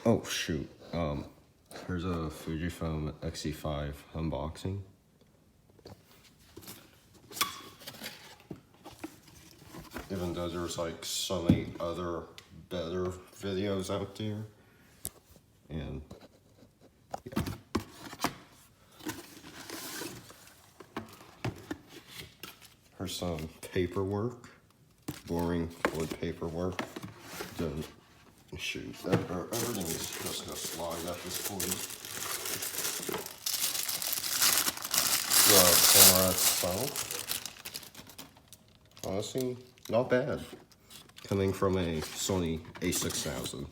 Oh shoot. Here's a Fujifilm XT5 unboxing. Even though there's like so many other better videos out there. And yeah. Here's some paperwork. Boring wood paperwork. Then shoot, everything's just gonna slide at this point. The camera itself, honestly, not bad. Coming from a Sony a6000,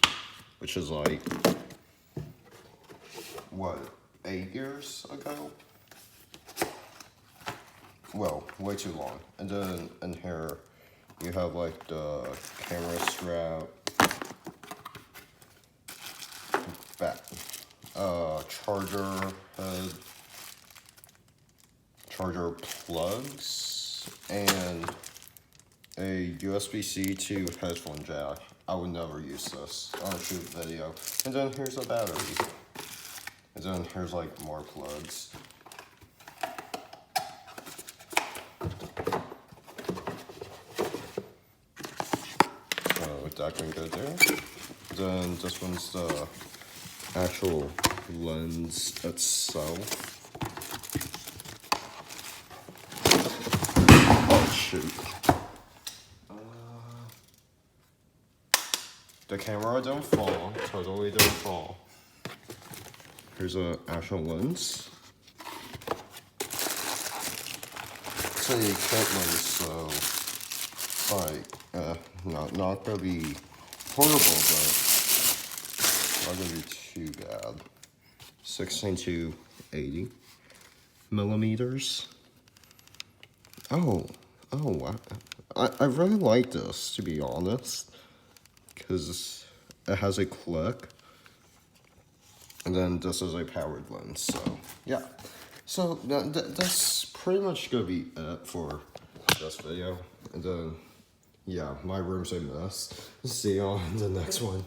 which is like, what, 8 years ago? Well, way too long. And then in here, you have like the camera strap, back, charger head, charger plugs, and a USB-C to headphone jack. I would never use this on a shoot video. And then here's a battery. And then here's like more plugs. So that can go there. Then this one's the actual lens itself. Oh shoot. The camera don't fall, totally don't fall. Here's an actual lens. It's a kit lens, so like, not gonna be horrible, but not gonna be too bad. 16 to 80 millimeters. Oh, I really like this, to be honest, because it has a click, and then this is a powered lens. So yeah, so that's pretty much gonna be it for this video. And then yeah, my room's a mess. See you on the next one.